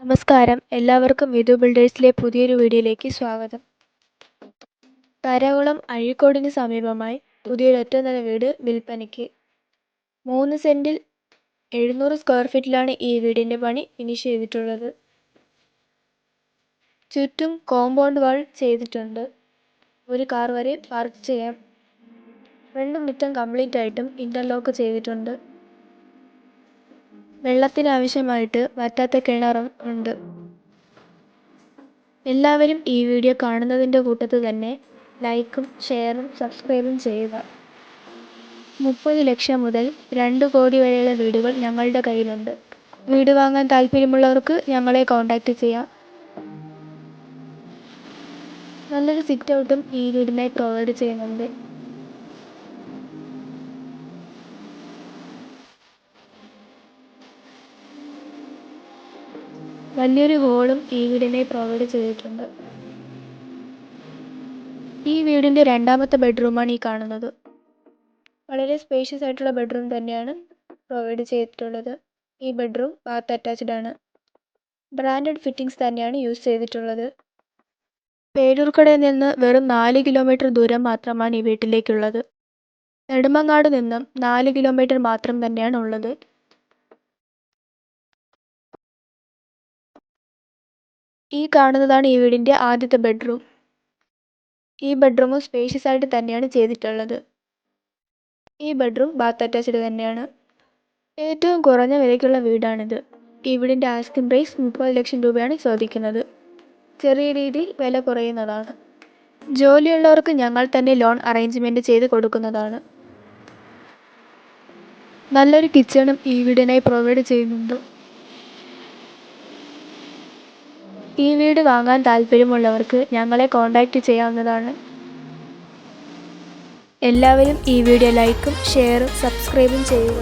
നമസ്കാരം, എല്ലാവർക്കും വിധു ബിൽഡേഴ്സിലെ പുതിയൊരു വീഡിയോയിലേക്ക് സ്വാഗതം. കരകുളം അഴീക്കോടിന് സമീപമായി പുതിയൊരു ഒറ്റനില വീട് വിൽപ്പനയ്ക്ക്. 3 സെന്റിൽ 700 സ്ക്വയർ ഫീറ്റിലാണ് ഈ വീടിന്റെ പണി ഫിനിഷ് ചെയ്തിട്ടുള്ളത്. ചുറ്റും കോമ്പൗണ്ട് വാൾ ചെയ്തിട്ടുണ്ട്. ഒരു കാർ വരെ പാർക്ക് ചെയ്യാം. ഫ്രണ്ട് മുറ്റം കംപ്ലീറ്റ് ആയിട്ടും ഇന്റർലോക്ക് ചെയ്തിട്ടുണ്ട്. വെള്ളത്തിന് ആവശ്യമായിട്ട് വറ്റാത്ത കിണറും ഉണ്ട്. എല്ലാവരും ഈ വീഡിയോ കാണുന്നതിൻ്റെ കൂട്ടത്തിൽ തന്നെ ലൈക്കും ഷെയറും സബ്സ്ക്രൈബും ചെയ്യുക. 30 ലക്ഷം മുതൽ 2 കോടി വരെയുള്ള വീടുകൾ ഞങ്ങളുടെ കയ്യിലുണ്ട്. വീട് വാങ്ങാൻ താല്പര്യമുള്ളവർക്ക് ഞങ്ങളെ കോൺടാക്റ്റ് ചെയ്യാം. നല്ലൊരു സിറ്റ് ഔട്ടും ഈ വീടിനായി പ്രൊവൈഡ് ചെയ്യുന്നുണ്ട്. വലിയൊരു ഹോളും ഈ വീടിനായി പ്രൊവൈഡ് ചെയ്തിട്ടുണ്ട്. ഈ വീടിൻ്റെ രണ്ടാമത്തെ ബെഡ്റൂമാണ് ഈ കാണുന്നത്. വളരെ സ്പേഷ്യസ് ആയിട്ടുള്ള ബെഡ്റൂം തന്നെയാണ് പ്രൊവൈഡ് ചെയ്തിട്ടുള്ളത്. ഈ ബെഡ്റൂം ബാത്ത് അറ്റാച്ച്ഡ് ആണ്. ബ്രാൻഡഡ് ഫിറ്റിംഗ്സ് തന്നെയാണ് യൂസ് ചെയ്തിട്ടുള്ളത്. പേരൂർക്കടയിൽ നിന്ന് വെറും 4 കിലോമീറ്റർ ദൂരം മാത്രമാണ് ഈ വീട്ടിലേക്കുള്ളത്. നെടുമങ്ങാട് നിന്നും 4 കിലോമീറ്റർ മാത്രം തന്നെയാണ് ഉള്ളത്. ഈ കാണുന്നതാണ് ഈ വീടിൻ്റെ ആദ്യത്തെ ബെഡ്റൂം. ഈ ബെഡ്റൂമും സ്പേഷ്യസ് ആയിട്ട് തന്നെയാണ് ചെയ്തിട്ടുള്ളത്. ഈ ബെഡ്റൂം ബാത്ത് അറ്റാച്ച്ഡ് തന്നെയാണ്. ഏറ്റവും കുറഞ്ഞ വിലയ്ക്കുള്ള വീടാണിത്. ഈ വീടിൻ്റെ ആസ്കിംഗ് പ്രൈസ് 30 ലക്ഷം രൂപയാണ് ചോദിക്കുന്നത്. ചെറിയ രീതിയിൽ വില കുറയുന്നതാണ്. ജോലിയുള്ളവർക്ക് ഞങ്ങൾ തന്നെ ലോൺ അറേഞ്ച്മെൻറ്റ് ചെയ്ത് കൊടുക്കുന്നതാണ്. നല്ലൊരു കിച്ചണും ഈ വീടിനായി പ്രൊവൈഡ് ചെയ്യുന്നുണ്ട്. ഈ വീട് വാങ്ങാൻ താല്പര്യമുള്ളവർക്ക് ഞങ്ങളെ കോൺടാക്റ്റ് ചെയ്യാവുന്നതാണ്. എല്ലാവരും ഈ വീഡിയോ ലൈക്കും ഷെയറും സബ്സ്ക്രൈബും ചെയ്യുക.